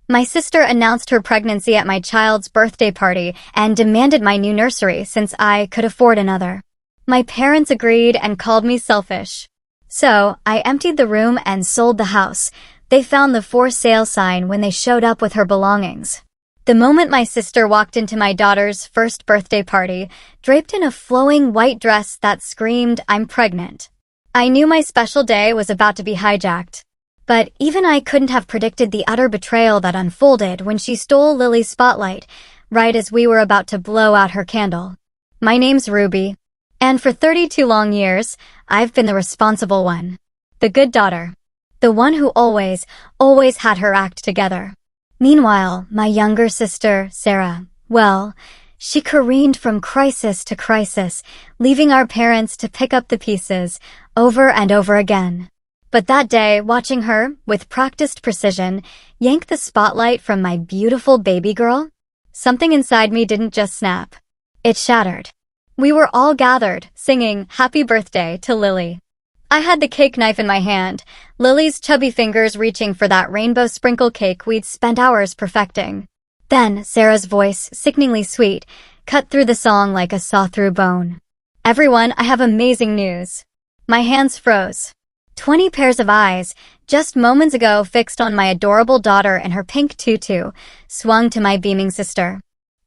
My sister announced her pregnancy at my child's birthday party and demanded my new nursery since I could afford another. My parents agreed and called me selfish. So, I emptied the room and sold the house. They found the for sale sign when they showed up with her belongings. The moment my sister walked into my daughter's first birthday party, draped in a flowing white dress that screamed, "I'm pregnant," I knew my special day was about to be hijacked. But even I couldn't have predicted the utter betrayal that unfolded when she stole Lily's spotlight, right as we were about to blow out her candle. My name's Ruby, and for 32 long years, I've been the responsible one. The good daughter. The one who always had her act together. Meanwhile, my younger sister, Sarah, well, she careened from crisis to crisis, leaving our parents to pick up the pieces over and over again. But that day, watching her, with practiced precision, yank the spotlight from my beautiful baby girl, something inside me didn't just snap. It shattered. We were all gathered, singing "Happy Birthday" to Lily. I had the cake knife in my hand, Lily's chubby fingers reaching for that rainbow sprinkle cake we'd spent hours perfecting. Then, Sarah's voice, sickeningly sweet, cut through the song like a saw-through bone. "Everyone, I have amazing news." My hands froze. 20 pairs of eyes, just moments ago fixed on my adorable daughter in her pink tutu, swung to my beaming sister.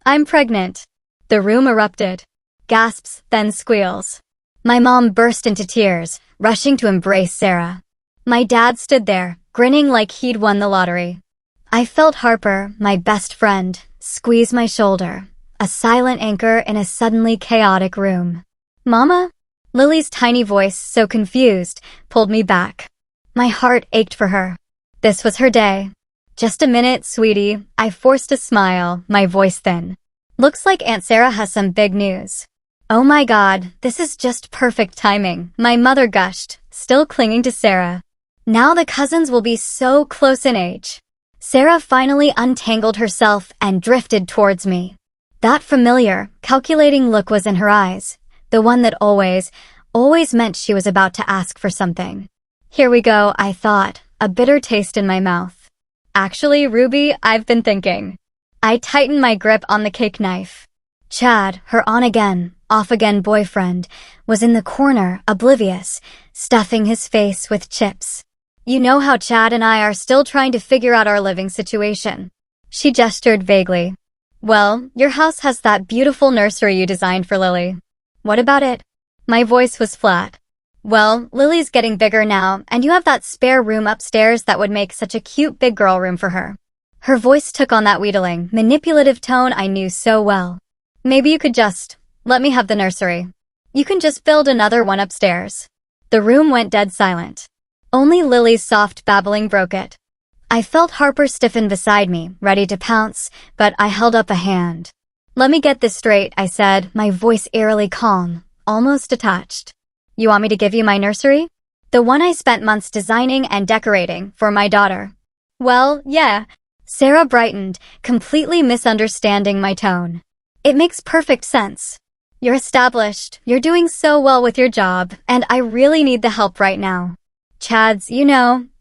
"I'm pregnant." The room erupted. Gasps, then squeals. My mom burst into tears, rushing to embrace Sarah. My dad stood there, grinning like he'd won the lottery. I felt Harper, my best friend, squeeze my shoulder, a silent anchor in a suddenly chaotic room. "Mama?" Lily's tiny voice, so confused, pulled me back. My heart ached for her. This was her day. "Just a minute, sweetie," I forced a smile, my voice thin. "Looks like Aunt Sarah has some big news." "Oh my God, this is just perfect timing," my mother gushed, still clinging to Sarah. "Now the cousins will be so close in age." Sarah finally untangled herself and drifted towards me. That familiar, calculating look was in her eyes. The one that always meant she was about to ask for something. Here we go, I thought, a bitter taste in my mouth. "Actually, Ruby, I've been thinking." I tightened my grip on the cake knife. Chad, her on-again, off-again boyfriend, was in the corner, oblivious, stuffing his face with chips. "You know how Chad and I are still trying to figure out our living situation." She gestured vaguely. "Well, your house has that beautiful nursery you designed for Lily. What about it?" My voice was flat. "Well, Lily's getting bigger now, and you have that spare room upstairs that would make such a cute big girl room for her." Her voice took on that wheedling, manipulative tone I knew so well. "Maybe you could just let me have the nursery. You can just build another one upstairs." The room went dead silent. Only Lily's soft babbling broke it. I felt Harper stiffen beside me, ready to pounce, but I held up a hand. "Let me get this straight," I said, my voice eerily calm, almost detached. "You want me to give you my nursery? The one I spent months designing and decorating for my daughter?" "Well, yeah." Sarah brightened, completely misunderstanding my tone. "It makes perfect sense. You're established, you're doing so well with your job, and I really need the help right now. Chad's,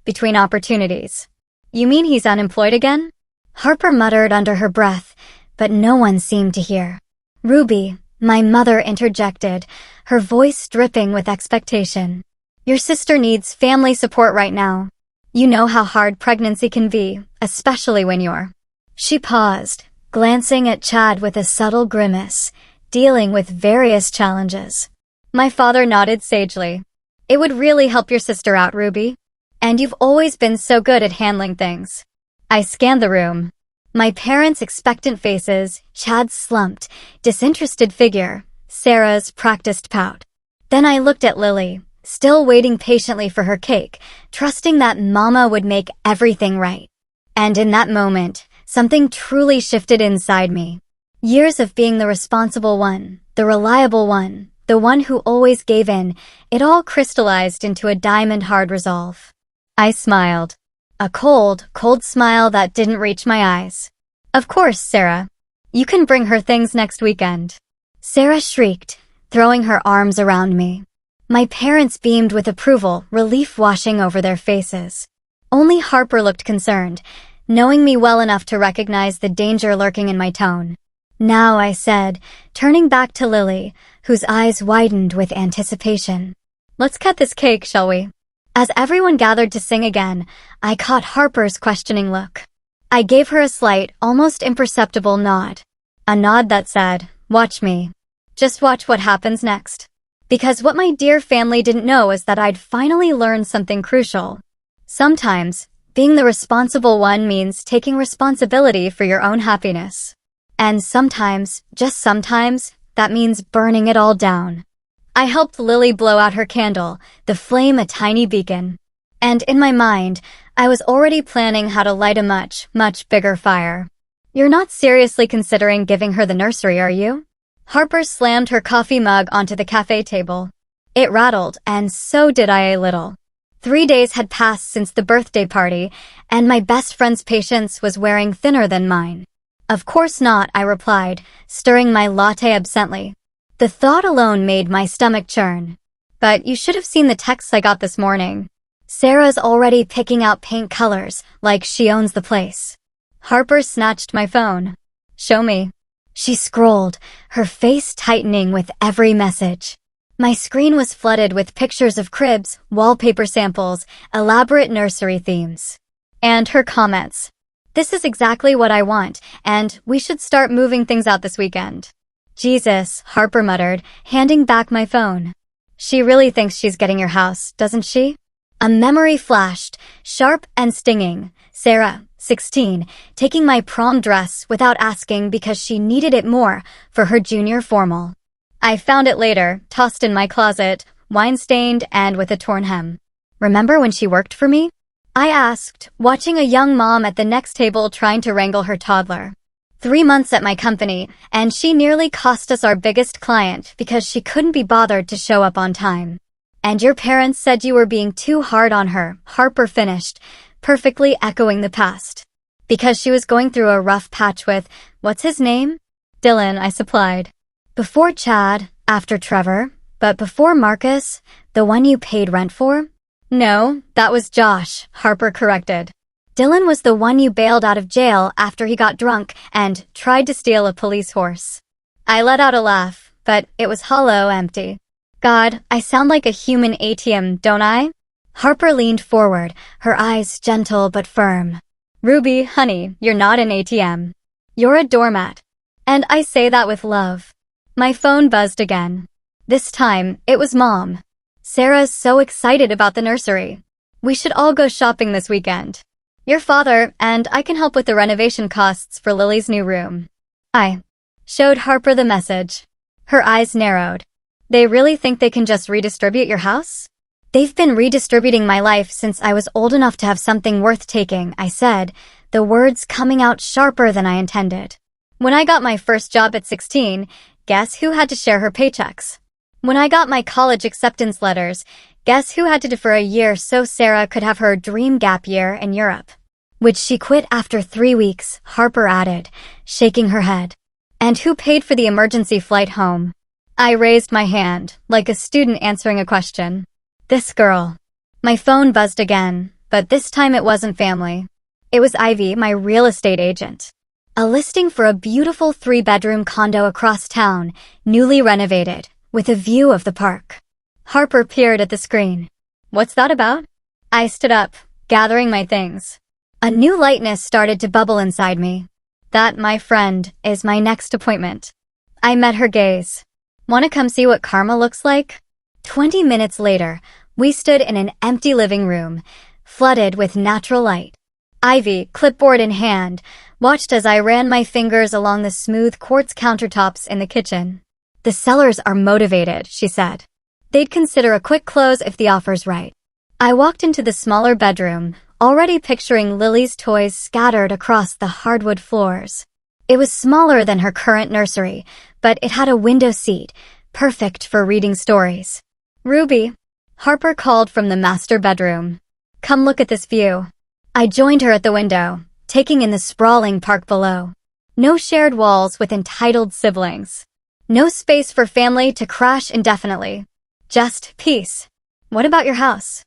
between opportunities." "You mean he's unemployed again?" Harper muttered under her breath, but no one seemed to hear. "Ruby," my mother interjected, her voice dripping with expectation. "Your sister needs family support right now. You know how hard pregnancy can be, especially when you're—" She paused, glancing at Chad with a subtle grimace, dealing with various challenges. My father nodded sagely. "It would really help your sister out, Ruby. And you've always been so good at handling things." I scanned the room. My parents' expectant faces, Chad's slumped, disinterested figure, Sarah's practiced pout. Then I looked at Lily, still waiting patiently for her cake, trusting that Mama would make everything right. And in that moment, something truly shifted inside me. Years of being the responsible one, the reliable one, the one who always gave in, it all crystallized into a diamond-hard resolve. I smiled. A cold, cold smile that didn't reach my eyes. "Of course, Sarah. You can bring her things next weekend." Sarah shrieked, throwing her arms around me. My parents beamed with approval, relief washing over their faces. Only Harper looked concerned. knowing me well enough to recognize the danger lurking in my tone. "Now," I said, turning back to Lily, whose eyes widened with anticipation. "Let's cut this cake, shall we?" As everyone gathered to sing again, I caught Harper's questioning look. I gave her a slight, almost imperceptible nod. A nod that said, "Watch me. Just watch what happens next." Because what my dear family didn't know is that I'd finally learned something crucial. Sometimes, being the responsible one means taking responsibility for your own happiness. And sometimes, just sometimes, that means burning it all down. I helped Lily blow out her candle, the flame a tiny beacon. And in my mind, I was already planning how to light a much, much bigger fire. "You're not seriously considering giving her the nursery, are you?" Harper slammed her coffee mug onto the cafe table. It rattled, and so did I a little. 3 days had passed since the birthday party, and my best friend's patience was wearing thinner than mine. "Of course not," I replied, stirring my latte absently. The thought alone made my stomach churn. "But you should have seen the texts I got this morning. Sarah's already picking out paint colors, like she owns the place." Harper snatched my phone. "Show me." She scrolled, her face tightening with every message. My screen was flooded with pictures of cribs, wallpaper samples, elaborate nursery themes. And her comments. "This is exactly what I want, and we should start moving things out this weekend." "Jesus," Harper muttered, handing back my phone. "She really thinks she's getting your house, doesn't she?" A memory flashed, sharp and stinging. Sarah, 16, taking my prom dress without asking because she needed it more for her junior formal. I found it later, tossed in my closet, wine-stained and with a torn hem. "Remember when she worked for me?" I asked, watching a young mom at the next table trying to wrangle her toddler. 3 months at my company, and she nearly cost us our biggest client because she couldn't be bothered to show up on time. "And your parents said you were being too hard on her," Harper finished, perfectly echoing the past. "Because she was going through a rough patch with, what's his name?" "Dylan," I supplied. "Before Chad, after Trevor, but before Marcus, the one you paid rent for?" "No, that was Josh," Harper corrected. "Dylan was the one you bailed out of jail after he got drunk and tried to steal a police horse." I let out a laugh, but it was hollow, empty. God, I sound like a human ATM, don't I? Harper leaned forward, her eyes gentle but firm. "Ruby, honey, you're not an ATM. You're a doormat." And I say that with love. My phone buzzed again. This time, it was Mom. "Sarah's so excited about the nursery. We should all go shopping this weekend. Your father and I can help with the renovation costs for Lily's new room." I showed Harper the message. Her eyes narrowed. "They really think they can just redistribute your house?" "They've been redistributing my life since I was old enough to have something worth taking," I said, the words coming out sharper than I intended. "When I got my first job at 16, guess who had to share her paychecks? When I got my college acceptance letters, guess who had to defer a year so Sarah could have her dream gap year in Europe? Which she quit after 3 weeks," Harper added, shaking her head. "And who paid for the emergency flight home?" I raised my hand, like a student answering a question. "This girl." My phone buzzed again, but this time it wasn't family. It was Ivy, my real estate agent. A listing for a beautiful 3-bedroom condo across town, newly renovated, with a view of the park. Harper peered at the screen. "What's that about?" I stood up, gathering my things. A new lightness started to bubble inside me. "That, my friend, is my next appointment." I met her gaze. "Want to come see what karma looks like?" 20 minutes later, we stood in an empty living room, flooded with natural light. Ivy, clipboard in hand, watched as I ran my fingers along the smooth quartz countertops in the kitchen. "The sellers are motivated," she said. "They'd consider a quick close if the offer's right." I walked into the smaller bedroom, already picturing Lily's toys scattered across the hardwood floors. It was smaller than her current nursery, but it had a window seat, perfect for reading stories. "Ruby," Harper called from the master bedroom. "Come look at this view." I joined her at the window, taking in the sprawling park below. No shared walls with entitled siblings. No space for family to crash indefinitely. Just peace. "What about your house?"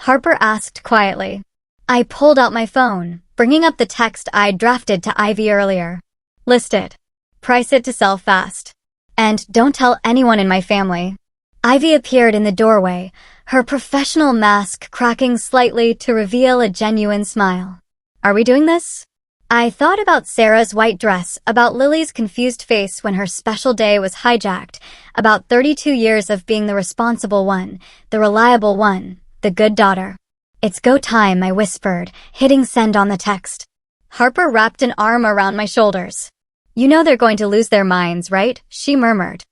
Harper asked quietly. I pulled out my phone, bringing up the text I'd drafted to Ivy earlier. List it. Price it to sell fast. And don't tell anyone in my family. Ivy appeared in the doorway, her professional mask cracking slightly to reveal a genuine smile. Are we doing this? I thought about Sarah's white dress, about Lily's confused face when her special day was hijacked, about 32 years of being the responsible one, the reliable one, the good daughter. It's go time, I whispered, hitting send on the text. Harper wrapped an arm around my shoulders. You know they're going to lose their minds, right? She murmured.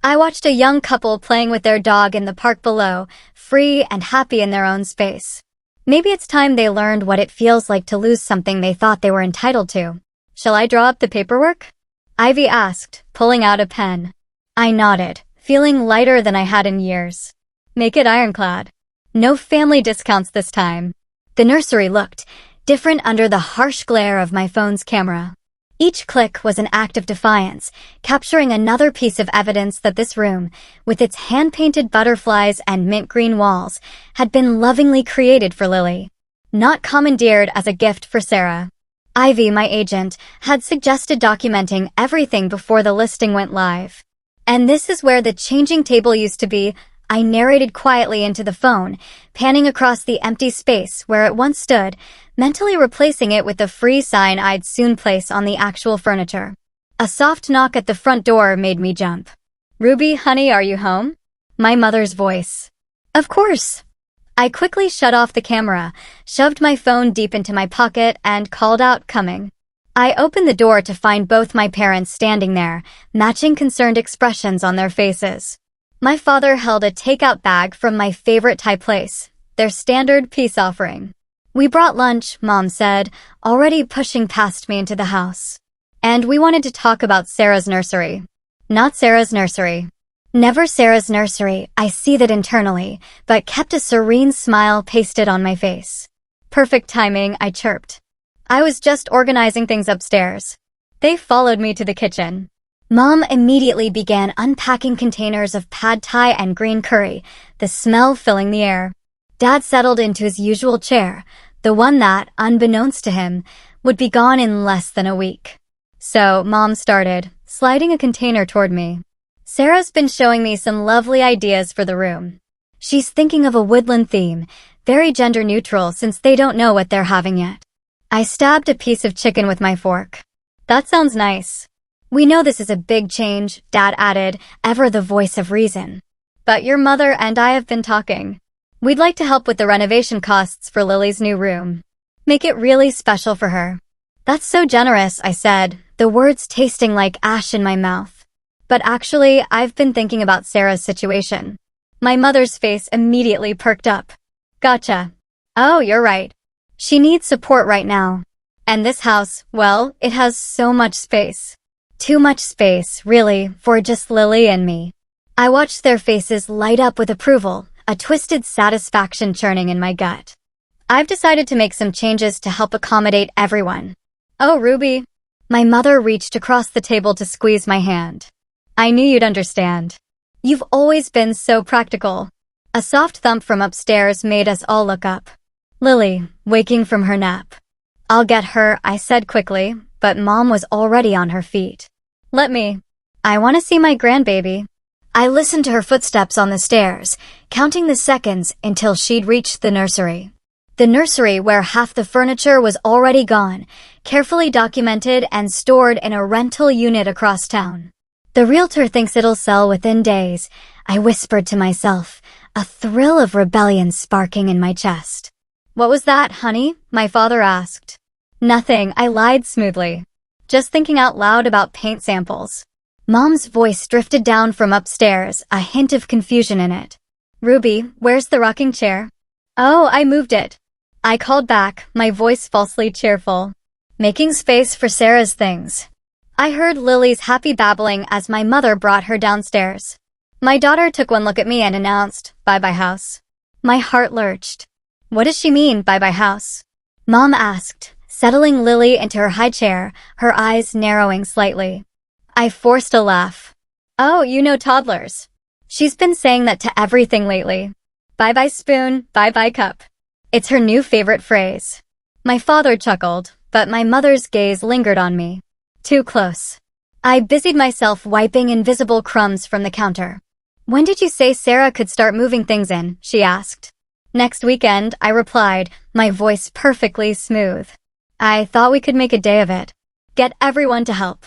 I watched a young couple playing with their dog in the park below, free and happy in their own space. Maybe it's time they learned what it feels like to lose something they thought they were entitled to. Shall I draw up the paperwork? Ivy asked, pulling out a pen. I nodded, feeling lighter than I had in years. Make it ironclad. No family discounts this time. The nursery looked different under the harsh glare of my phone's camera. Each click was an act of defiance, capturing another piece of evidence that this room, with its hand-painted butterflies and mint green walls, had been lovingly created for Lily, not commandeered as a gift for Sarah. Ivy, my agent, had suggested documenting everything before the listing went live. And this is where the changing table used to be. I narrated quietly into the phone, panning across the empty space where it once stood, mentally replacing it with the free sign I'd soon place on the actual furniture. A soft knock at the front door made me jump. Ruby, honey, are you home? My mother's voice. Of course. I quickly shut off the camera, shoved my phone deep into my pocket, and called out, coming. I opened the door to find both my parents standing there, matching concerned expressions on their faces. My father held a takeout bag from my favorite Thai place, their standard peace offering. We brought lunch, Mom said, already pushing past me into the house. And we wanted to talk about Sarah's nursery. Not Sarah's nursery. Never Sarah's nursery, I seethed internally, but kept a serene smile pasted on my face. Perfect timing, I chirped. I was just organizing things upstairs. They followed me to the kitchen. Mom immediately began unpacking containers of pad thai and green curry, the smell filling the air. Dad settled into his usual chair, the one that, unbeknownst to him, would be gone in less than a week. So, Mom started, sliding a container toward me. Sarah's been showing me some lovely ideas for the room. She's thinking of a woodland theme, very gender-neutral since they don't know what they're having yet. I stabbed a piece of chicken with my fork. That sounds nice. We know this is a big change, Dad added, ever the voice of reason. But your mother and I have been talking. We'd like to help with the renovation costs for Lily's new room. Make it really special for her. That's so generous, I said, the words tasting like ash in my mouth. But actually, I've been thinking about Sarah's situation. My mother's face immediately perked up. Gotcha. Oh, you're right. She needs support right now. And this house, well, it has so much space. Too much space, really, for just Lily and me. I watched their faces light up with approval, a twisted satisfaction churning in my gut. I've decided to make some changes to help accommodate everyone. Oh, Ruby. My mother reached across the table to squeeze my hand. I knew you'd understand. You've always been so practical. A soft thump from upstairs made us all look up. Lily, waking from her nap. I'll get her, I said quickly, but Mom was already on her feet. Let me. I want to see my grandbaby. I listened to her footsteps on the stairs, counting the seconds until she'd reached the nursery. The nursery where half the furniture was already gone, carefully documented and stored in a rental unit across town. The realtor thinks it'll sell within days, I whispered to myself, a thrill of rebellion sparking in my chest. What was that, honey? My father asked. Nothing, I lied smoothly. Just thinking out loud about paint samples. Mom's voice drifted down from upstairs, a hint of confusion in it. Ruby, where's the rocking chair? Oh, I moved it. I called back, my voice falsely cheerful. Making space for Sarah's things. I heard Lily's happy babbling as my mother brought her downstairs. My daughter took one look at me and announced, "Bye-bye house." My heart lurched. What does she mean, bye-bye house? Mom asked, settling Lily into her high chair, her eyes narrowing slightly. I forced a laugh. Oh, you know toddlers. She's been saying that to everything lately. Bye-bye spoon, bye-bye cup. It's her new favorite phrase. My father chuckled. but my mother's gaze lingered on me. Too close. I busied myself wiping invisible crumbs from the counter. When did you say Sarah could start moving things in? She asked. Next weekend, I replied, my voice perfectly smooth. I thought we could make a day of it. Get everyone to help.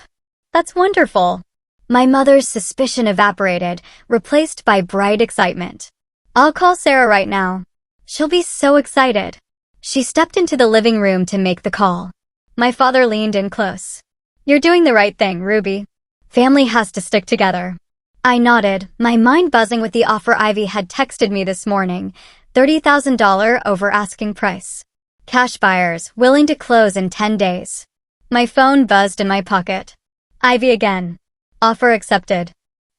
That's wonderful. My mother's suspicion evaporated, replaced by bright excitement. I'll call Sarah right now. She'll be so excited. She stepped into the living room to make the call. My father leaned in close. You're doing the right thing, Ruby. Family has to stick together. I nodded, my mind buzzing with the offer Ivy had texted me this morning. $30,000 over asking price. Cash buyers, willing to close in 10 days. My phone buzzed in my pocket. Ivy again. Offer accepted.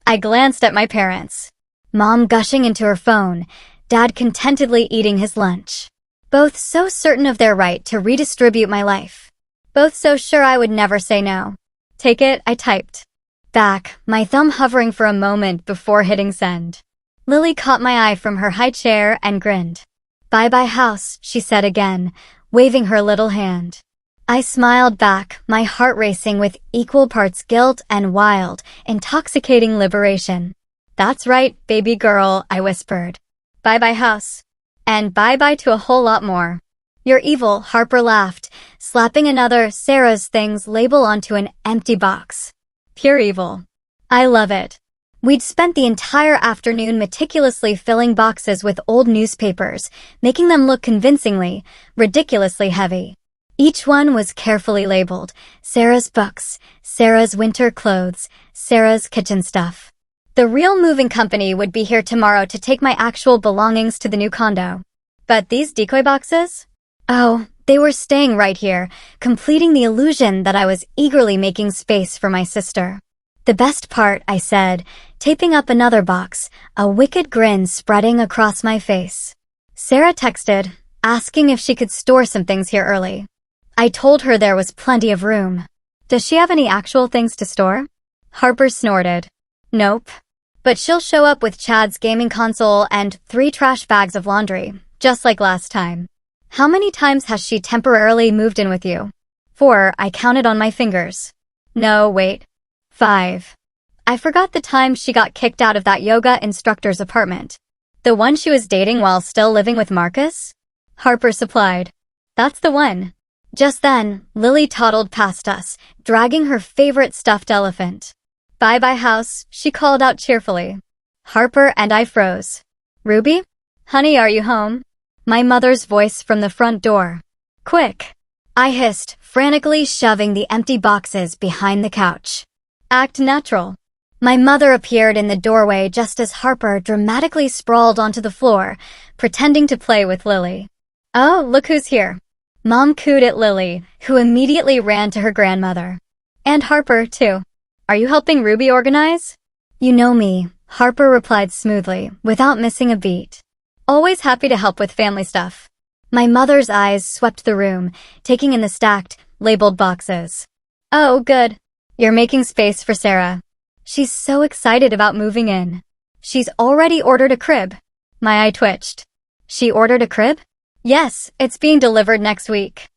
I glanced at my parents. Mom gushing into her phone, Dad contentedly eating his lunch. Both so certain of their right to redistribute my life. Both so sure I would never say no. Take it, I typed. Back, my thumb hovering for a moment before hitting send. Lily caught my eye from her high chair and grinned. Bye-bye house, she said again, waving her little hand. I smiled back, my heart racing with equal parts guilt and wild, intoxicating liberation. That's right, baby girl, I whispered. Bye-bye house. And bye-bye to a whole lot more. You're evil, Harper laughed, slapping another Sarah's Things label onto an empty box. Pure evil. I love it. We'd spent the entire afternoon meticulously filling boxes with old newspapers, making them look convincingly, ridiculously heavy. Each one was carefully labeled, Sarah's books, Sarah's winter clothes, Sarah's kitchen stuff. The real moving company would be here tomorrow to take my actual belongings to the new condo. But these decoy boxes? Oh, they were staying right here, completing the illusion that I was eagerly making space for my sister. The best part, I said, taping up another box, a wicked grin spreading across my face. Sarah texted, asking if she could store some things here early. I told her there was plenty of room. Does she have any actual things to store? Harper snorted. Nope. But she'll show up with Chad's gaming console and 3 trash bags of laundry, just like last time. How many times has she temporarily moved in with you? 4, I counted on my fingers. No, wait. 5. I forgot the time she got kicked out of that yoga instructor's apartment. The one she was dating while still living with Marcus? Harper supplied. That's the one. Just then, Lily toddled past us, dragging her favorite stuffed elephant. Bye-bye house, she called out cheerfully. Harper and I froze. Ruby? Honey, are you home? My mother's voice from the front door. Quick! I hissed, frantically shoving the empty boxes behind the couch. Act natural. My mother appeared in the doorway just as Harper dramatically sprawled onto the floor, pretending to play with Lily. Oh, look who's here. Mom cooed at Lily, who immediately ran to her grandmother. And Harper, too. Are you helping Ruby organize? You know me, Harper replied smoothly, without missing a beat. Always happy to help with family stuff. My mother's eyes swept the room, taking in the stacked, labeled boxes. Oh, good. You're making space for Sarah. She's so excited about moving in. She's already ordered a crib. My eye twitched. She ordered a crib? Yes, it's being delivered next week.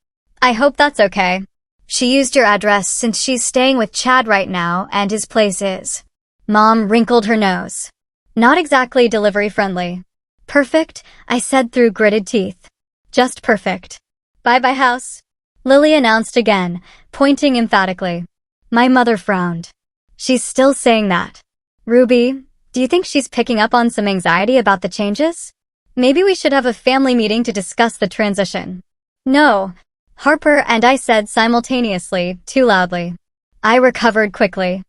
I hope that's okay. She used your address since she's staying with Chad right now and his place is. Mom wrinkled her nose. Not exactly delivery friendly. Perfect, I said through gritted teeth. Just perfect. Bye-bye house. Lily announced again, pointing emphatically. My mother frowned. She's still saying that. Ruby, do you think she's picking up on some anxiety about the changes? Maybe we should have a family meeting to discuss the transition. No, Harper and I said simultaneously, too loudly. I recovered quickly.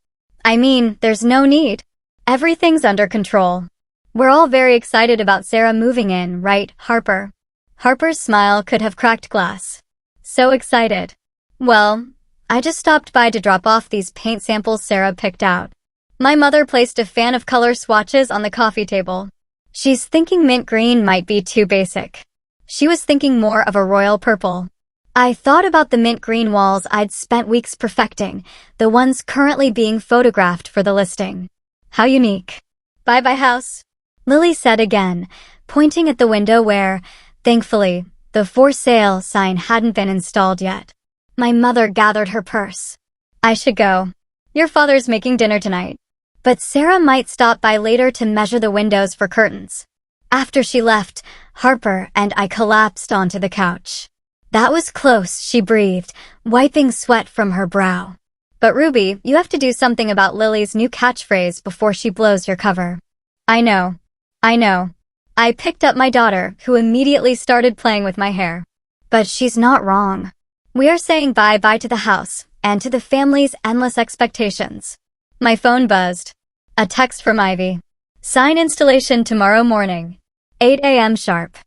I mean, there's no need. Everything's under control. We're all very excited about Sarah moving in, right, Harper? Harper's smile could have cracked glass. So excited. Well, I just stopped by to drop off these paint samples Sarah picked out. My mother placed a fan of color swatches on the coffee table. She's thinking mint green might be too basic. She was thinking more of a royal purple. I thought about the mint green walls I'd spent weeks perfecting, the ones currently being photographed for the listing. How unique. Bye-bye house. Lily said again, pointing at the window where, thankfully, the for sale sign hadn't been installed yet. My mother gathered her purse. I should go. Your father's making dinner tonight. But Sarah might stop by later to measure the windows for curtains. After she left, Harper and I collapsed onto the couch. That was close, she breathed, wiping sweat from her brow. But Ruby, you have to do something about Lily's new catchphrase before she blows your cover. I know. I picked up my daughter, who immediately started playing with my hair. But she's not wrong. We are saying bye-bye to the house, and to the family's endless expectations. My phone buzzed. A text from Ivy. Sign installation tomorrow morning. 8 a.m. sharp.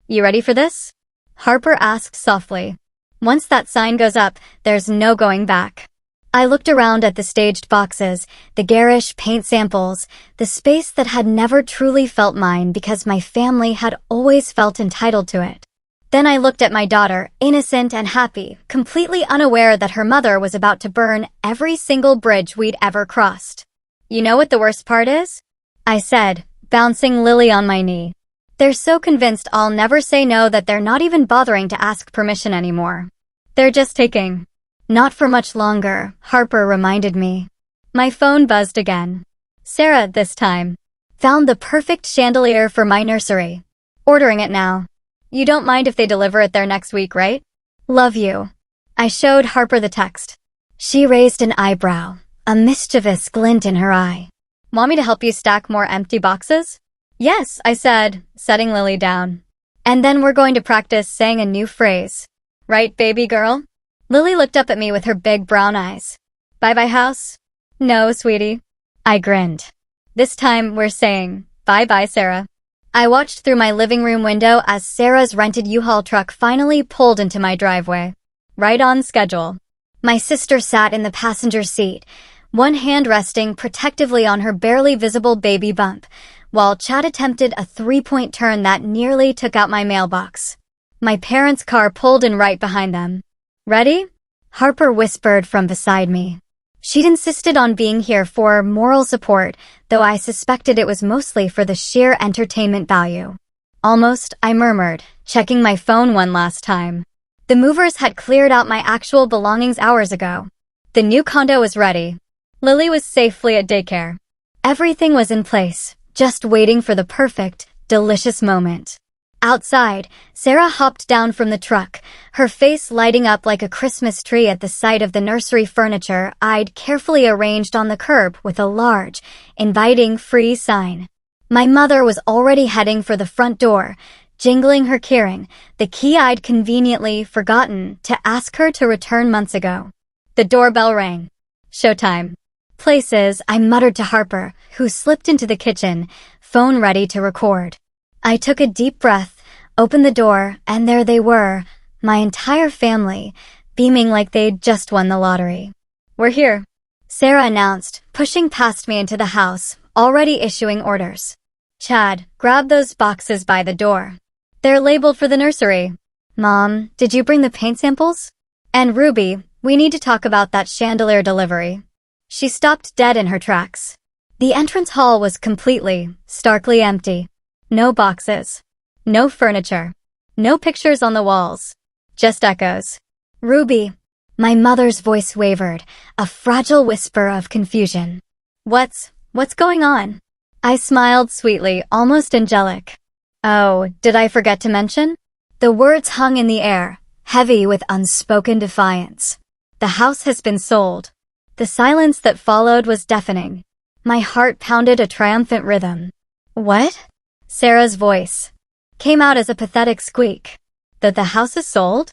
You ready for this? Harper asked softly. Once that sign goes up, there's no going back. I looked around at the staged boxes, the garish paint samples, the space that had never truly felt mine because my family had always felt entitled to it. Then I looked at my daughter, innocent and happy, completely unaware that her mother was about to burn every single bridge we'd ever crossed. You know what the worst part is? I said, bouncing Lily on my knee. They're so convinced I'll never say no that they're not even bothering to ask permission anymore. They're just taking. Not for much longer, Harper reminded me. My phone buzzed again. Sarah, this time. Found the perfect chandelier for my nursery. Ordering it now. You don't mind if they deliver it there next week, right? Love you. I showed Harper the text. She raised an eyebrow, a mischievous glint in her eye. Want me to help you stack more empty boxes? Yes, I said, setting Lily down. And then we're going to practice saying a new phrase. Right, baby girl? Lily looked up at me with her big brown eyes. Bye-bye, house? No, sweetie. I grinned. This time we're saying, bye-bye, Sarah. I watched through my living room window as Sarah's rented U-Haul truck finally pulled into my driveway. Right on schedule. My sister sat in the passenger seat, one hand resting protectively on her barely visible baby bump, while Chad attempted a three-point turn that nearly took out my mailbox. My parents' car pulled in right behind them. Ready? Harper whispered from beside me. She'd insisted on being here for moral support, though I suspected it was mostly for the sheer entertainment value. Almost, I murmured, checking my phone one last time. The movers had cleared out my actual belongings hours ago. The new condo was ready. Lily was safely at daycare. Everything was in place, just waiting for the perfect, delicious moment. Outside, Sarah hopped down from the truck, her face lighting up like a Christmas tree at the sight of the nursery furniture I'd carefully arranged on the curb with a large, inviting free sign. My mother was already heading for the front door, jingling her keyring, the key I'd conveniently forgotten to ask her to return months ago. The doorbell rang. Showtime. Places, I muttered to Harper, who slipped into the kitchen, phone ready to record. I took a deep breath, opened the door, and there they were, my entire family, beaming like they'd just won the lottery. We're here, Sarah announced, pushing past me into the house, already issuing orders. Chad, grab those boxes by the door. They're labeled for the nursery. Mom, did you bring the paint samples? And Ruby, we need to talk about that chandelier delivery. She stopped dead in her tracks. The entrance hall was completely, starkly empty. No boxes. No furniture. No pictures on the walls. Just echoes. Ruby. My mother's voice wavered, a fragile whisper of confusion. What's going on? I smiled sweetly, almost angelic. Oh, did I forget to mention? The words hung in the air, heavy with unspoken defiance. The house has been sold. The silence that followed was deafening. My heart pounded a triumphant rhythm. What? Sarah's voice came out as a pathetic squeak. That the house is sold?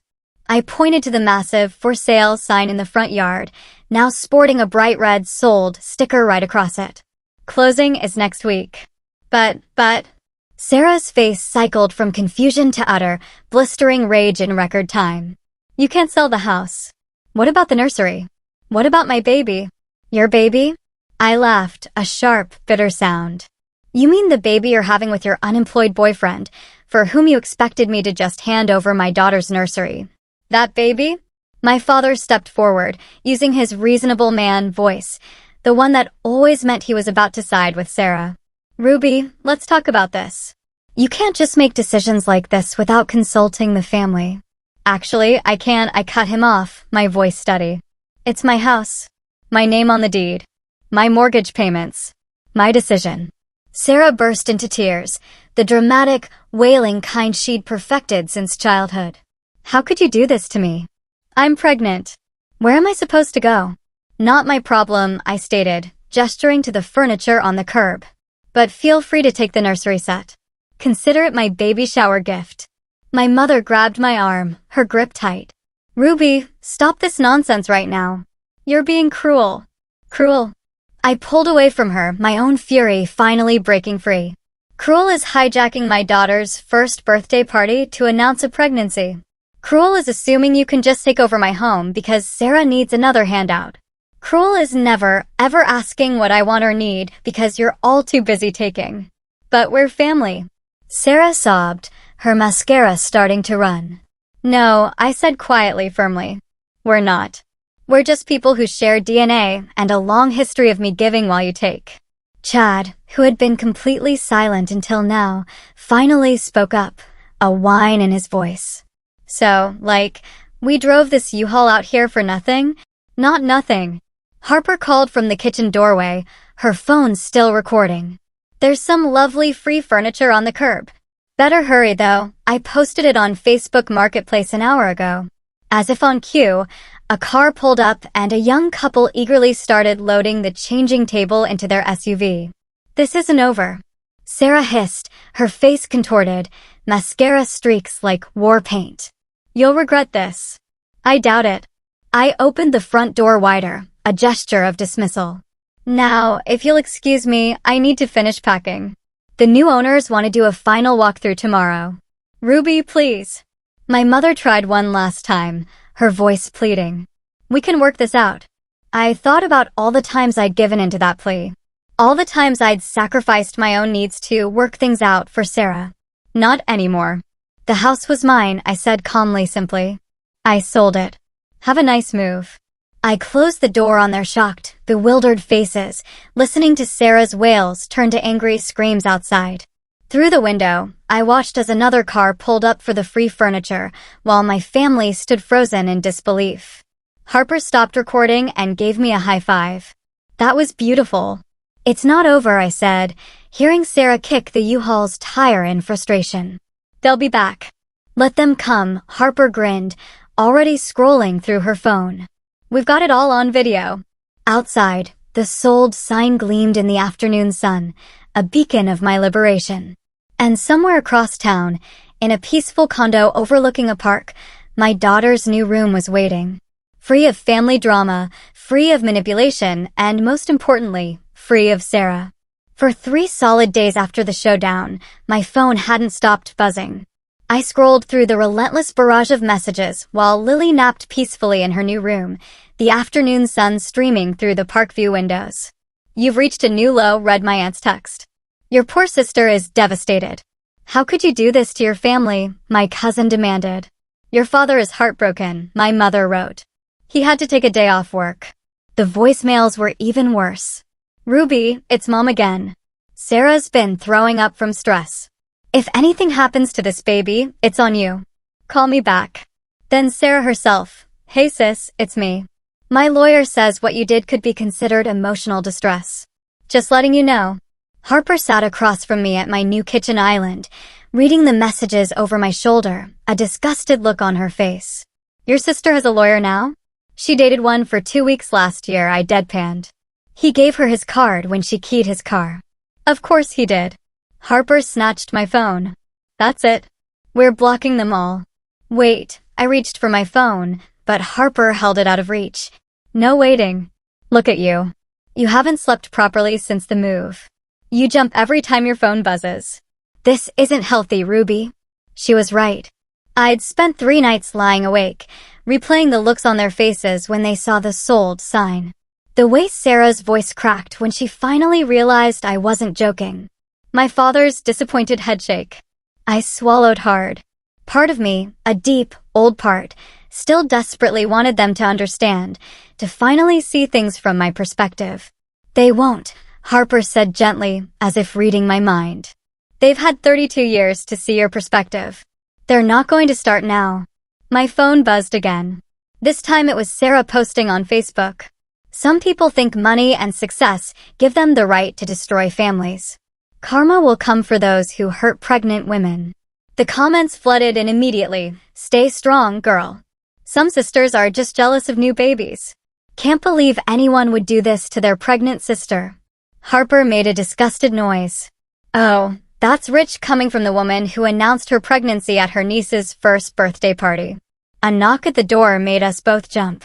I pointed to the massive for sale sign in the front yard, now sporting a bright red sold sticker right across it. Closing is next week. But... Sarah's face cycled from confusion to utter, blistering rage in record time. You can't sell the house. What about the nursery? What about my baby? Your baby? I laughed, a sharp, bitter sound. You mean the baby you're having with your unemployed boyfriend, for whom you expected me to just hand over my daughter's nursery. That baby? My father stepped forward, using his reasonable man voice, the one that always meant he was about to side with Sarah. Ruby, let's talk about this. You can't just make decisions like this without consulting the family. Actually, I can't. I cut him off, my voice steady. It's my house. My name on the deed. My mortgage payments. My decision. Sarah burst into tears, the dramatic, wailing kind she'd perfected since childhood. How could you do this to me? I'm pregnant. Where am I supposed to go? Not my problem, I stated, gesturing to the furniture on the curb. But feel free to take the nursery set. Consider it my baby shower gift. My mother grabbed my arm, her grip tight. Ruby, stop this nonsense right now. You're being cruel. Cruel. I pulled away from her, my own fury finally breaking free. Cruel is hijacking my daughter's first birthday party to announce a pregnancy. Cruel is assuming you can just take over my home because Sarah needs another handout. Cruel is never, ever asking what I want or need because you're all too busy taking. But we're family. Sarah sobbed, her mascara starting to run. No, I said quietly, firmly. We're not. We're just people who share DNA and a long history of me giving while you take. Chad, who had been completely silent until now, finally spoke up, a whine in his voice. So, we drove this U-Haul out here for nothing? Not nothing. Harper called from the kitchen doorway, her phone still recording. There's some lovely free furniture on the curb. Better hurry though, I posted it on Facebook Marketplace an hour ago. As if on cue, a car pulled up and a young couple eagerly started loading the changing table into their SUV. This isn't over. Sarah hissed, her face contorted, mascara streaks like war paint. You'll regret this. I doubt it. I opened the front door wider, a gesture of dismissal. Now, if you'll excuse me, I need to finish packing. The new owners want to do a final walkthrough tomorrow. Ruby, please. My mother tried one last time, her voice pleading. We can work this out. I thought about all the times I'd given into that plea. All the times I'd sacrificed my own needs to work things out for Sarah. Not anymore. The house was mine, I said calmly, simply. I sold it. Have a nice move. I closed the door on their shocked, bewildered faces, listening to Sarah's wails turn to angry screams outside. Through the window, I watched as another car pulled up for the free furniture, while my family stood frozen in disbelief. Harper stopped recording and gave me a high five. That was beautiful. It's not over, I said, hearing Sarah kick the U-Haul's tire in frustration. They'll be back. Let them come, Harper grinned, already scrolling through her phone. We've got it all on video. Outside, the sold sign gleamed in the afternoon sun, a beacon of my liberation. And somewhere across town, in a peaceful condo overlooking a park, my daughter's new room was waiting. Free of family drama, free of manipulation, and most importantly, free of Sarah. For 3 solid days after the showdown, my phone hadn't stopped buzzing. I scrolled through the relentless barrage of messages while Lily napped peacefully in her new room, the afternoon sun streaming through the Parkview windows. You've reached a new low, read my aunt's text. Your poor sister is devastated. How could you do this to your family? My cousin demanded. Your father is heartbroken, my mother wrote. He had to take a day off work. The voicemails were even worse. Ruby, it's Mom again. Sarah's been throwing up from stress. If anything happens to this baby, it's on you. Call me back. Then Sarah herself. Hey sis, it's me. My lawyer says what you did could be considered emotional distress. Just letting you know. Harper sat across from me at my new kitchen island, reading the messages over my shoulder, a disgusted look on her face. Your sister has a lawyer now? She dated one for 2 weeks last year, I deadpanned. He gave her his card when she keyed his car. Of course he did. Harper snatched my phone. That's it. We're blocking them all. Wait, I reached for my phone, but Harper held it out of reach. No waiting. Look at you. You haven't slept properly since the move. You jump every time your phone buzzes. This isn't healthy, Ruby. She was right. I'd spent 3 nights lying awake, replaying the looks on their faces when they saw the sold sign. The way Sarah's voice cracked when she finally realized I wasn't joking. My father's disappointed headshake. I swallowed hard. Part of me, a deep, old part, still desperately wanted them to understand, to finally see things from my perspective. They won't, Harper said gently, as if reading my mind. They've had 32 years to see your perspective. They're not going to start now. My phone buzzed again. This time it was Sarah posting on Facebook. Some people think money and success give them the right to destroy families. Karma will come for those who hurt pregnant women. The comments flooded in immediately. Stay strong, girl. Some sisters are just jealous of new babies. Can't believe anyone would do this to their pregnant sister. Harper made a disgusted noise. Oh, that's rich coming from the woman who announced her pregnancy at her niece's first birthday party. A knock at the door made us both jump.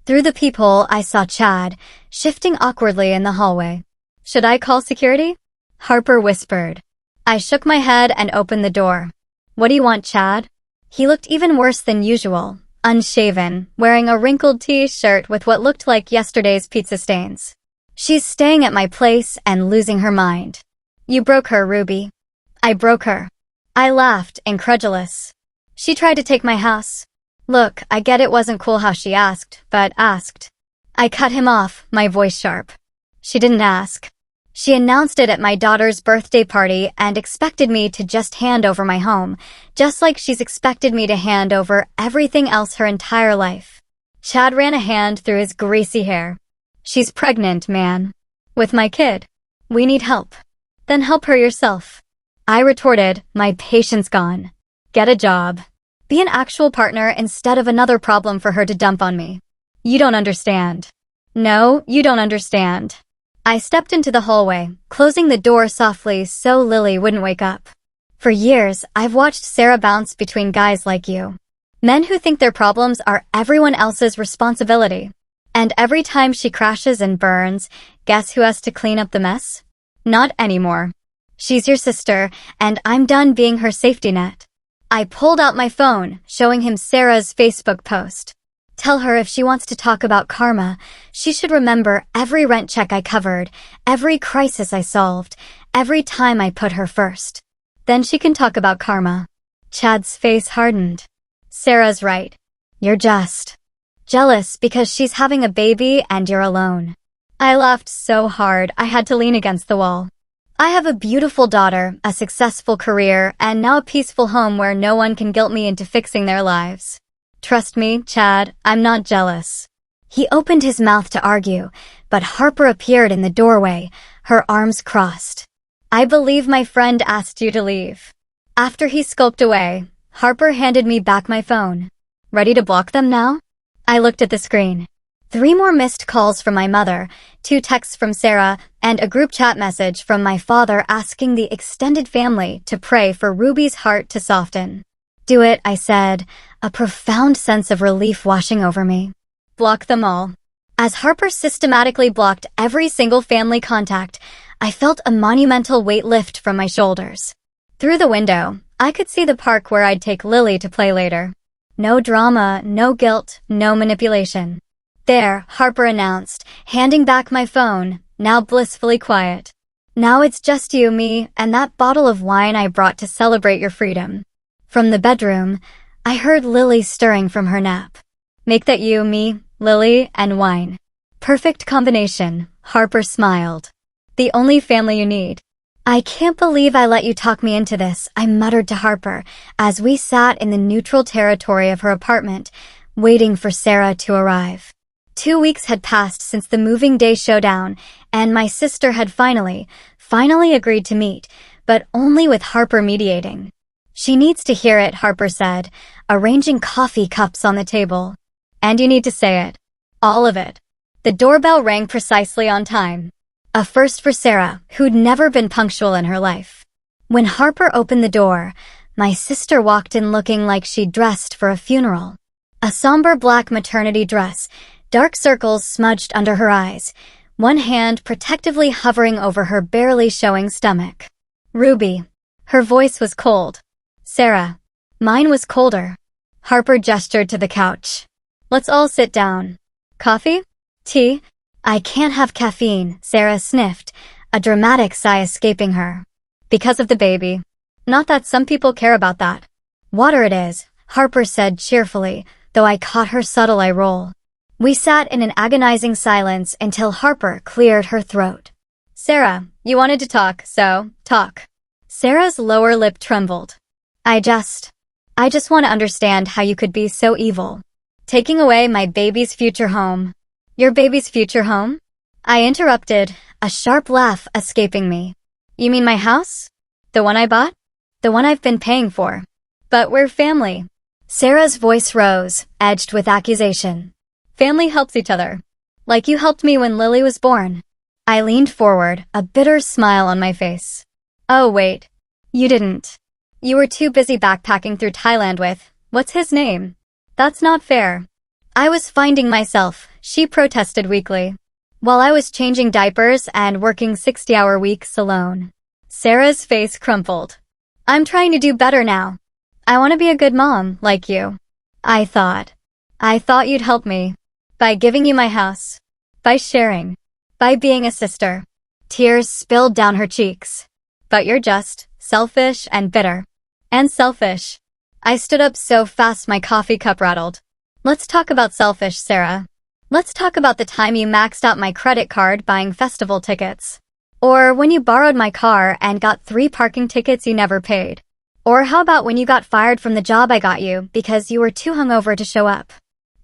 Through the peephole, I saw Chad, shifting awkwardly in the hallway. Should I call security? Harper whispered. I shook my head and opened the door. What do you want, Chad? He looked even worse than usual, unshaven, wearing a wrinkled t-shirt with what looked like yesterday's pizza stains. She's staying at my place and losing her mind. You broke her, Ruby. I broke her. I laughed, incredulous. She tried to take my house. Look, I get it wasn't cool how she asked, but asked. I cut him off, my voice sharp. She didn't ask. She announced it at my daughter's birthday party and expected me to just hand over my home, just like she's expected me to hand over everything else her entire life. Chad ran a hand through his greasy hair. She's pregnant, man. With my kid. We need help. Then help her yourself. I retorted, my patience gone. Get a job. Be an actual partner instead of another problem for her to dump on me. You don't understand. No, you don't understand. I stepped into the hallway, closing the door softly so Lily wouldn't wake up. For years, I've watched Sarah bounce between guys like you. Men who think their problems are everyone else's responsibility. And every time she crashes and burns, guess who has to clean up the mess? Not anymore. She's your sister, and I'm done being her safety net. I pulled out my phone, showing him Sarah's Facebook post. Tell her if she wants to talk about karma, she should remember every rent check I covered, every crisis I solved, every time I put her first. Then she can talk about karma. Chad's face hardened. Sarah's right. You're just jealous because she's having a baby and you're alone. I laughed so hard I had to lean against the wall. I have a beautiful daughter, a successful career, and now a peaceful home where no one can guilt me into fixing their lives. Trust me, Chad, I'm not jealous. He opened his mouth to argue, but Harper appeared in the doorway, her arms crossed. I believe my friend asked you to leave. After he skulked away, Harper handed me back my phone. Ready to block them now? I looked at the screen. 3 more missed calls from my mother, 2 texts from Sarah, and a group chat message from my father asking the extended family to pray for Ruby's heart to soften. Do it, I said, a profound sense of relief washing over me. Block them all. As Harper systematically blocked every single family contact, I felt a monumental weight lift from my shoulders. Through the window, I could see the park where I'd take Lily to play later. No drama, no guilt, no manipulation. There, Harper announced, handing back my phone, now blissfully quiet. Now it's just you, me, and that bottle of wine I brought to celebrate your freedom. From the bedroom, I heard Lily stirring from her nap. Make that you, me, Lily, and wine. Perfect combination, Harper smiled. The only family you need. I can't believe I let you talk me into this, I muttered to Harper, as we sat in the neutral territory of her apartment, waiting for Sarah to arrive. 2 weeks had passed since the moving day showdown, and my sister had finally agreed to meet, but only with Harper mediating. She needs to hear it, Harper said, arranging coffee cups on the table. And you need to say it. All of it. The doorbell rang precisely on time. A first for Sarah, who'd never been punctual in her life. When Harper opened the door, my sister walked in looking like she'd dressed for a funeral. A somber black maternity dress, dark circles smudged under her eyes, one hand protectively hovering over her barely showing stomach. Ruby. Her voice was cold. Sarah. Mine was colder. Harper gestured to the couch. Let's all sit down. Coffee? Tea? I can't have caffeine, Sarah sniffed, a dramatic sigh escaping her. Because of the baby. Not that some people care about that. Water it is, Harper said cheerfully, though I caught her subtle eye roll. We sat in an agonizing silence until Harper cleared her throat. Sarah, you wanted to talk, so talk. Sarah's lower lip trembled. I just want to understand how you could be so evil. Taking away my baby's future home. Your baby's future home? I interrupted, a sharp laugh escaping me. You mean my house? The one I bought? The one I've been paying for. But we're family. Sarah's voice rose, edged with accusation. Family helps each other. Like you helped me when Lily was born. I leaned forward, a bitter smile on my face. Oh wait. You didn't. You were too busy backpacking through Thailand with, what's his name? That's not fair. I was finding myself, she protested weakly. While I was changing diapers and working 60-hour weeks alone. Sarah's face crumpled. I'm trying to do better now. I want to be a good mom, like you. I thought you'd help me. By giving you my house. By sharing. By being a sister. Tears spilled down her cheeks. But you're just selfish and bitter. And selfish. I stood up so fast my coffee cup rattled. Let's talk about selfish, Sarah. Let's talk about the time you maxed out my credit card buying festival tickets. Or when you borrowed my car and got 3 parking tickets you never paid. Or how about when you got fired from the job I got you because you were too hungover to show up?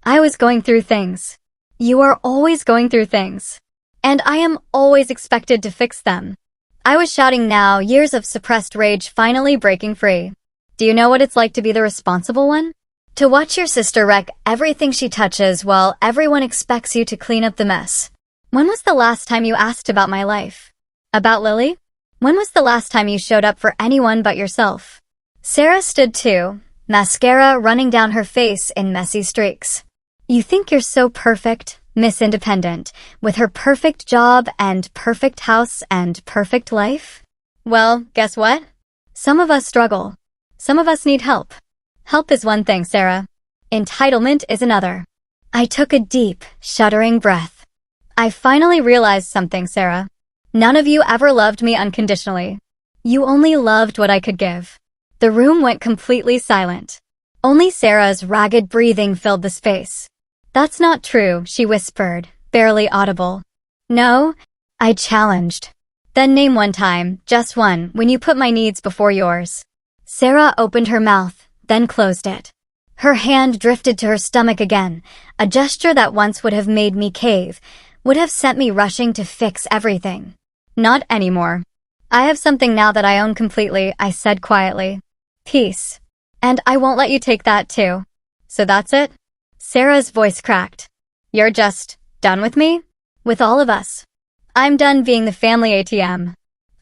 I was going through things. You are always going through things. And I am always expected to fix them. I was shouting now, years of suppressed rage finally breaking free. Do you know what it's like to be the responsible one? To watch your sister wreck everything she touches while everyone expects you to clean up the mess. When was the last time you asked about my life? About Lily? When was the last time you showed up for anyone but yourself? Sarah stood too, mascara running down her face in messy streaks. You think you're so perfect, Miss Independent, with her perfect job and perfect house and perfect life? Well, guess what? Some of us struggle. Some of us need help. Help is one thing, Sarah. Entitlement is another. I took a deep, shuddering breath. I finally realized something, Sarah. None of you ever loved me unconditionally. You only loved what I could give. The room went completely silent. Only Sarah's ragged breathing filled the space. That's not true, she whispered, barely audible. No, I challenged. Then name one time, just one, when you put my needs before yours. Sarah opened her mouth, then closed it. Her hand drifted to her stomach again, a gesture that once would have made me cave, would have sent me rushing to fix everything. Not anymore. I have something now that I own completely, I said quietly. Peace. And I won't let you take that too. So that's it? Sarah's voice cracked. You're just done with me? With all of us. I'm done being the family ATM.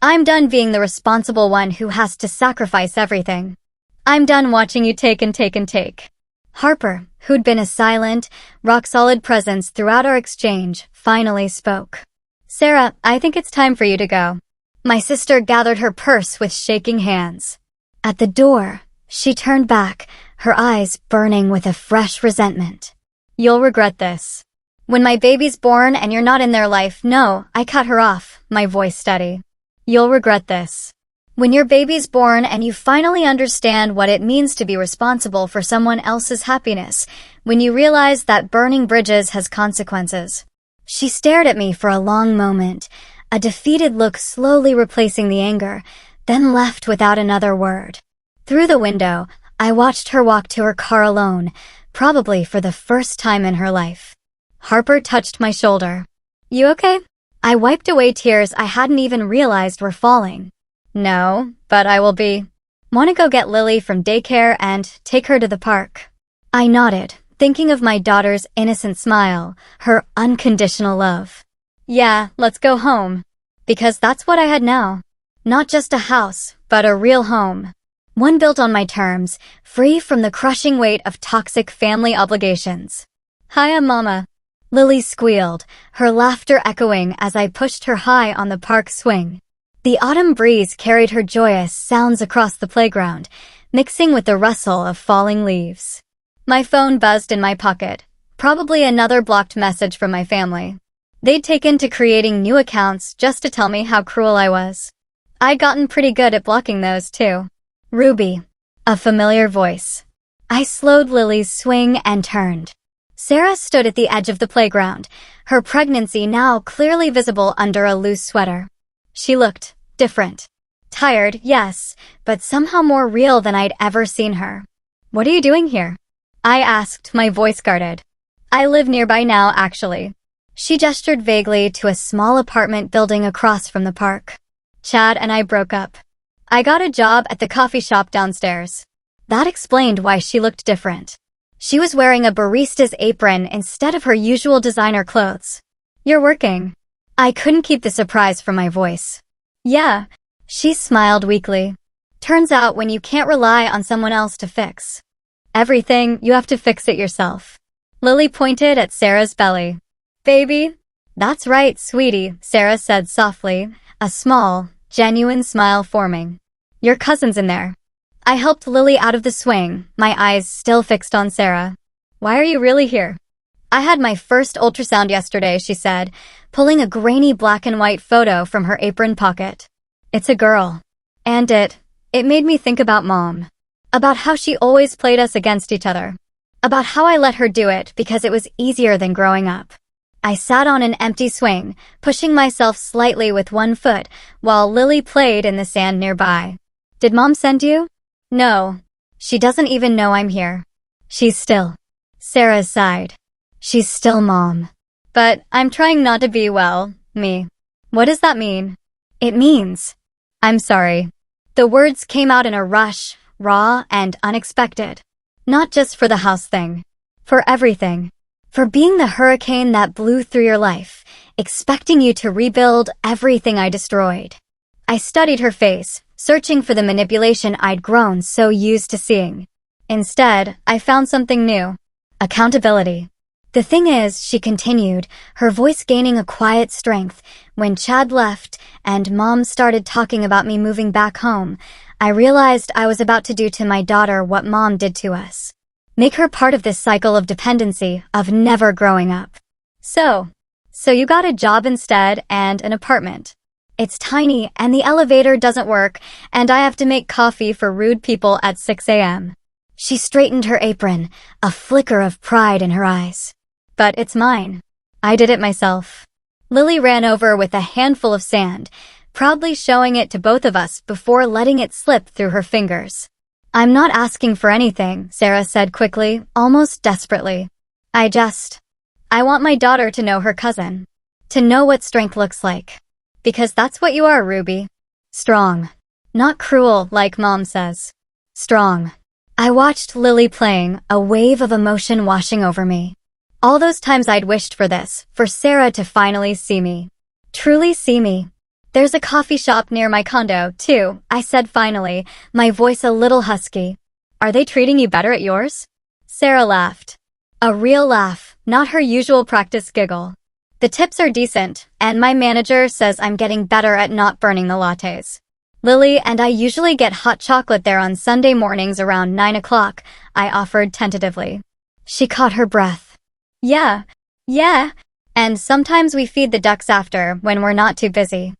I'm done being the responsible one who has to sacrifice everything. I'm done watching you take and take and take. Harper, who'd been a silent, rock-solid presence throughout our exchange, finally spoke. Sarah, I think it's time for you to go. My sister gathered her purse with shaking hands. At the door, she turned back, her eyes burning with a fresh resentment. You'll regret this. When my baby's born and you're not in their life, no, I cut her off, my voice steady. You'll regret this. When your baby's born and you finally understand what it means to be responsible for someone else's happiness, when you realize that burning bridges has consequences. She stared at me for a long moment, a defeated look slowly replacing the anger, then left without another word. Through the window, I watched her walk to her car alone, probably for the first time in her life. Harper touched my shoulder. You okay? I wiped away tears I hadn't even realized were falling. No, but I will be. Want to go get Lily from daycare and take her to the park? I nodded, thinking of my daughter's innocent smile, her unconditional love. Yeah, let's go home. Because that's what I had now. Not just a house, but a real home. One built on my terms, free from the crushing weight of toxic family obligations. Hiya, Mama. Lily squealed, her laughter echoing as I pushed her high on the park swing. The autumn breeze carried her joyous sounds across the playground, mixing with the rustle of falling leaves. My phone buzzed in my pocket, probably another blocked message from my family. They'd taken to creating new accounts just to tell me how cruel I was. I'd gotten pretty good at blocking those too. Ruby. A familiar voice. I slowed Lily's swing and turned. Sarah stood at the edge of the playground, her pregnancy now clearly visible under a loose sweater. She looked different. Tired, yes, but somehow more real than I'd ever seen her. What are you doing here? I asked, my voice guarded. I live nearby now, actually. She gestured vaguely to a small apartment building across from the park. Chad and I broke up. I got a job at the coffee shop downstairs. That explained why she looked different. She was wearing a barista's apron instead of her usual designer clothes. You're working. I couldn't keep the surprise from my voice. Yeah. She smiled weakly. Turns out when you can't rely on someone else to fix everything, you have to fix it yourself. Lily pointed at Sarah's belly. Baby? That's right, sweetie, Sarah said softly, a small, genuine smile forming. Your cousin's in there. I helped Lily out of the swing, my eyes still fixed on Sarah. Why are you really here? I had my first ultrasound yesterday, she said, pulling a grainy black and white photo from her apron pocket. It's a girl. And it made me think about Mom. About how she always played us against each other. About how I let her do it because it was easier than growing up. I sat on an empty swing, pushing myself slightly with one foot, while Lily played in the sand nearby. Did Mom send you? No. She doesn't even know I'm here. She's still. Sarah sighed. She's still Mom. But I'm trying not to be, well, me. What does that mean? It means, I'm sorry. The words came out in a rush, raw and unexpected. Not just for the house thing. For everything. For being the hurricane that blew through your life, expecting you to rebuild everything I destroyed. I studied her face, searching for the manipulation I'd grown so used to seeing. Instead, I found something new. Accountability. The thing is, she continued, her voice gaining a quiet strength, when Chad left and Mom started talking about me moving back home, I realized I was about to do to my daughter what Mom did to us. Make her part of this cycle of dependency, of never growing up. So you got a job instead and an apartment. It's tiny and the elevator doesn't work and I have to make coffee for rude people at 6 a.m. She straightened her apron, a flicker of pride in her eyes. But it's mine. I did it myself. Lily ran over with a handful of sand, proudly showing it to both of us before letting it slip through her fingers. I'm not asking for anything, Sarah said quickly, almost desperately. I want my daughter to know her cousin. To know what strength looks like. Because that's what you are, Ruby. Strong. Not cruel, like Mom says. Strong. I watched Lily playing, a wave of emotion washing over me. All those times I'd wished for this, for Sarah to finally see me. Truly see me. There's a coffee shop near my condo, too, I said finally, my voice a little husky. Are they treating you better at yours? Sarah laughed. A real laugh, not her usual practice giggle. The tips are decent, and my manager says I'm getting better at not burning the lattes. Lily and I usually get hot chocolate there on Sunday mornings around 9 o'clock, I offered tentatively. She caught her breath. Yeah. And sometimes we feed the ducks after when we're not too busy.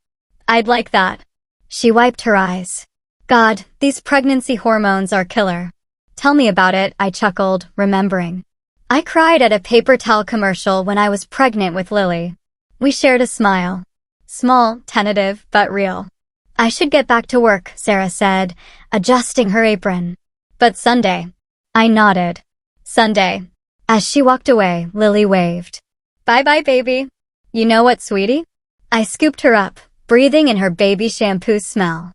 I'd like that. She wiped her eyes. God, these pregnancy hormones are killer. Tell me about it, I chuckled, remembering. I cried at a paper towel commercial when I was pregnant with Lily. We shared a smile. Small, tentative, but real. I should get back to work, Sarah said, adjusting her apron. But Sunday. I nodded. Sunday. As she walked away, Lily waved. Bye-bye, baby. You know what, sweetie? I scooped her up, breathing in her baby shampoo smell.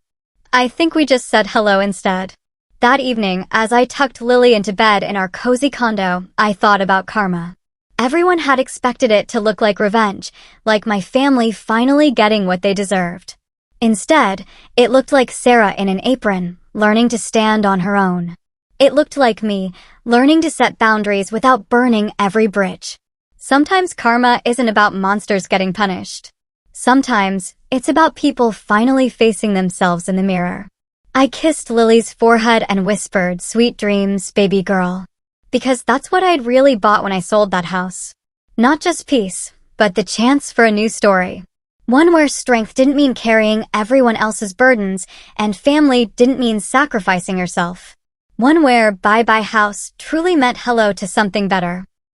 I think we just said hello instead. That evening, as I tucked Lily into bed in our cozy condo, I thought about karma. Everyone had expected it to look like revenge, like my family finally getting what they deserved. Instead, it looked like Sarah in an apron, learning to stand on her own. It looked like me, learning to set boundaries without burning every bridge. Sometimes karma isn't about monsters getting punished. Sometimes, it's about people finally facing themselves in the mirror. I kissed Lily's forehead and whispered, "Sweet dreams, baby girl." Because that's what I'd really bought when I sold that house. Not just peace, but the chance for a new story. One where strength didn't mean carrying everyone else's burdens, and family didn't mean sacrificing yourself. One where bye-bye house truly meant hello to something better.